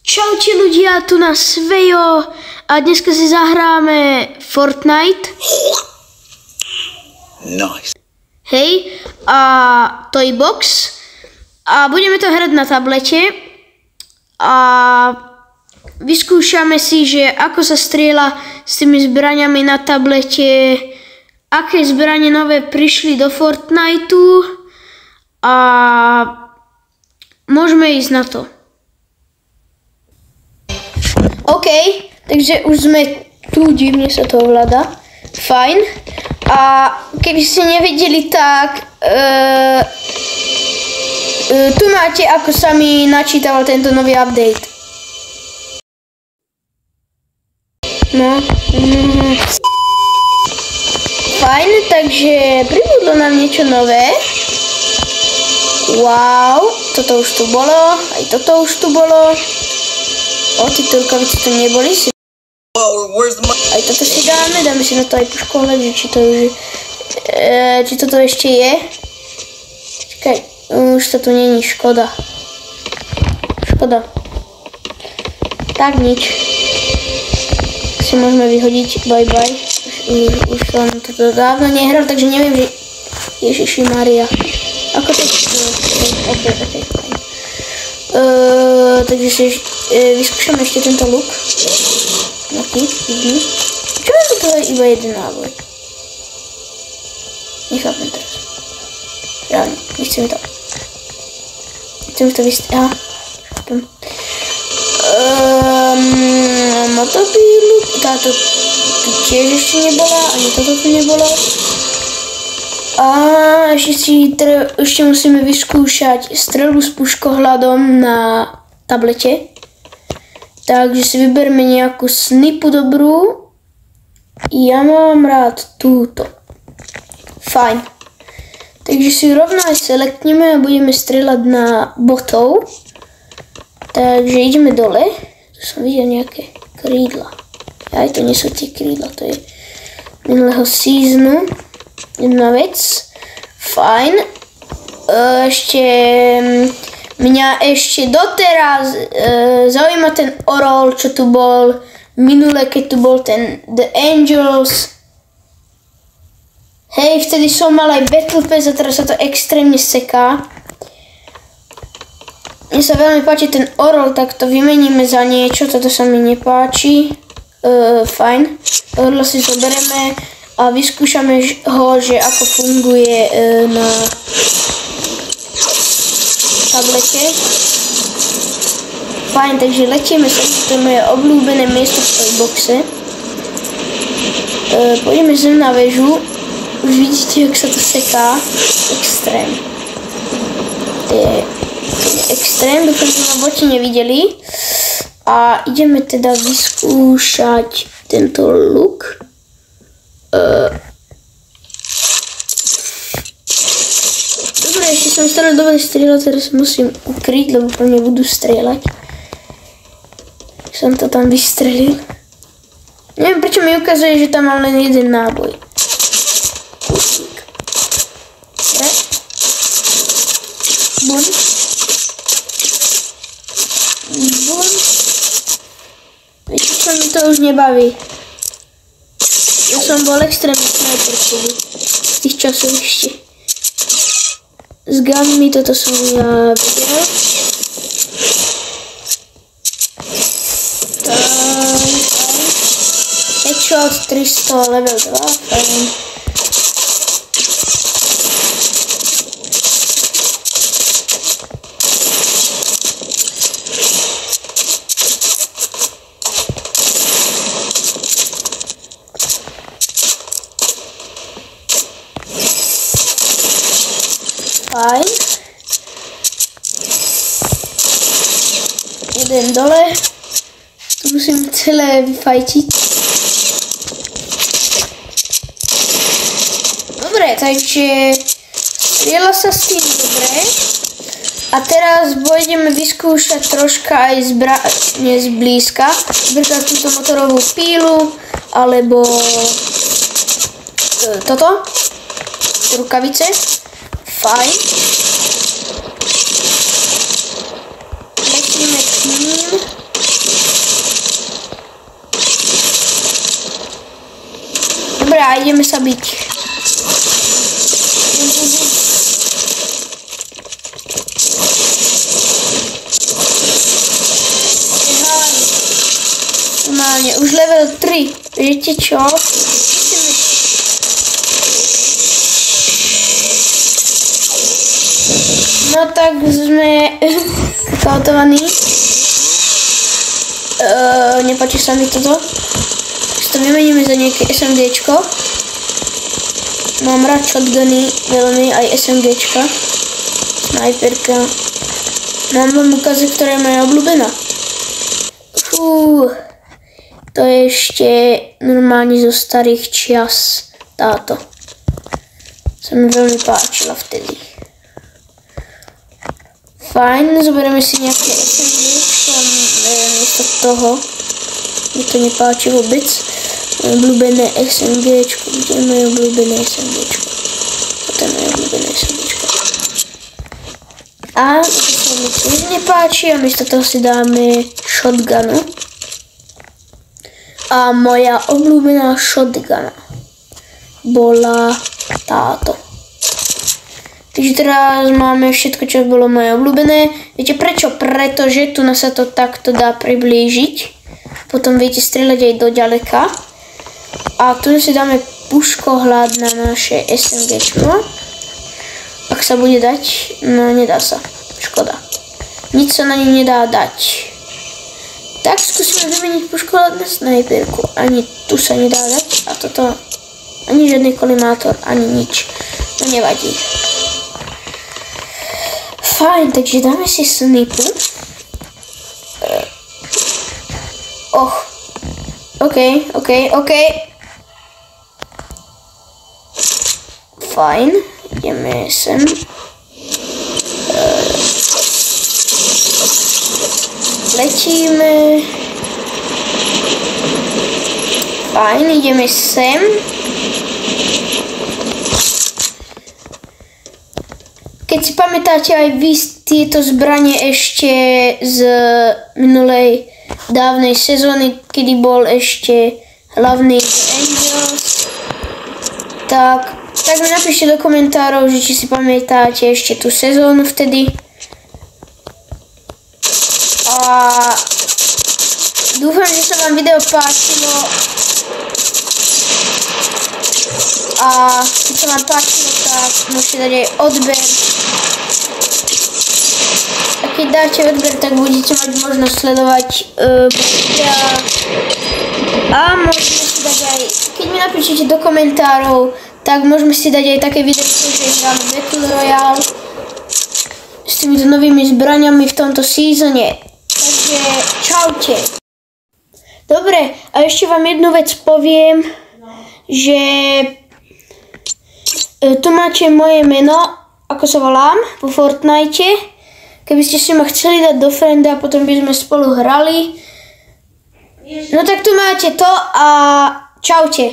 Čaute ľudia, tu na Svejo a dneska si zahráme Fortnite. Nice. Hej, a Toybox. A budeme to hrať na tablete. A vyskúšame si, že ako sa strieľa s tými zbraňami na tablete, aké zbranie nové prišli do Fortniteu a môžeme ísť na to. OK, takže už sme tu, divne sa to ovláda. Fajn. A keby ste nevideli, tak tu máte, ako sa mi načítal tento nový update. No. Fajn, takže pribudlo nám niečo nové. Wow, toto už tu bolo, aj toto už tu bolo. O, títo rukavice to neboli. Aj toto si dáme si na to aj pušku, či to už, či toto ešte je. Čakaj, už to tu není, škoda. Škoda. Tak nič. Si môžeme vyhodiť, bye bye. Už som toto dávno nehral, takže neviem, že Ježiši Maria. Ako to? Ok, fajn. Takže si vyskúšam ešte tento luk. Taký, vidím. Čo je to iba jeden náboj? Nechápem teraz. Reálne, nechcem to. Chcem to vystrieľať. Aha, chápem. Motopílu, táto tu tiež ešte nebola, ani toto tu nebolo. A ešte musíme vyskúšať streľbu s puškohľadom na tablete. Takže si vyberme nejakú snipu dobrú. Ja mám rád túto. Fajn. Takže si rovno aj selektneme a budeme strieľať na botov. Takže ideme dole. Tu som videl nejaké krídla. Aj to nie sú tie krídla, to je minulého seasonu. Jedna vec. Fajn. Mňa ešte doteraz zaujíma ten orol, čo tu bol minule, keď tu bol ten The Angels. Hej, vtedy som mal aj Battle Pass a teraz sa to extrémne seká. Mne sa veľmi páči ten orol, tak to vymeníme za niečo, toto sa mi nepáči. Fajn. Orla si zoberieme a vyskúšame ho, že ako funguje na tablete. Fajn, takže letieme sa, to je moje obľúbené miesto v Toyboxe. Pôjdeme sem na väžu. Už vidíte, jak sa to seká. Extrém. To je extrém, dúfam, že ma boti nevideli. A ideme teda vyskúšať tento look. Dobre, ešte som stále dobre strieľať, teraz musím ukryť, lebo po mne budú strieľať. Som to tam vystrelil. Neviem, prečo mi ukazuje, že tam mám len jeden náboj. Dobre. Bum. Bum. Viete čo, mi to už nebaví. Ja som bol extrémny sniper z tých časov ešte. S gunmi toto som ja videl. Headshot 300 level 2, fajn. Fajn. Jeden dole. Tu musím celé vyfajčiť. Dobre, takže strieľa sa s tým dobre. A teraz budeme vyskúšať troška aj zbranie zblízka. Napríklad túto motorovú pílu, alebo toto. Rukavice. Fajn. Letíme k ním. ideme sa byť. Normálne, už level 3. Viete čo? No tak sme kautovaní. Nepáči sa mi toto. Tak to vymeníme za nejaké SMGčko. Mám rád shotguny, veľmi aj SMGčka. Snajperka. Mám vám ukázať, ktorá je moja obľúbená. To je ešte normálne zo starých čias. Táto. Sa mi veľmi páčila vtedy. Fajn, zoberieme si nejaké SMGčko, miesto toho. Mi to nepáči vôbec. Moje obľúbené SMGčko. Kde je moje obľúbené SMGčko? Toto je moje obľúbené SMGčko. A to sa mi tiež nepáči a miesto toho si dáme shotgunu. A moja obľúbená shotguna bola táto. Takže teraz máme všetko, čo bolo moje obľúbené. Viete prečo? Pretože tu sa to takto dá priblížiť. Potom viete strieľať aj do ďaleka. A tu si dáme puškohľad na naše SMGčko. Ak sa bude dať, no nedá sa. Škoda. Nič sa na ňu nedá dať. Tak skúsime vymeniť puškohľad na snajperku. Ani tu sa nedá dať. A toto, ani žiadny kolimátor, ani nič. To nevadí. Fajn, takže dáme si snipu. OK. Fajn, ideme sem. Letíme. Fajn, ideme sem. Keď si pamätáte aj vy tieto zbranie ešte z minulej dávnej sezóny, kedy bol ešte hlavný Angels, tak mi napíšte do komentárov, že či si pamätáte ešte tú sezónu vtedy. A dúfam, že sa vám video páčilo. A keď sa vám páčilo, tak môžete dať aj odber. A keď dáte odber, tak budete mať možnosť sledovať videa. A môžeme si dať aj, keď mi napíšete do komentárov, tak môžeme si dať aj také video, že hráme Battle Royale s týmito novými zbraniami v tomto sezóne. Takže čaute. Dobre, a ešte vám jednu vec poviem, že tu máte moje meno, ako sa volám, vo Fortnite. Keby ste si ma chceli dať do frienda a potom by sme spolu hrali. No tak tu máte to a čaute.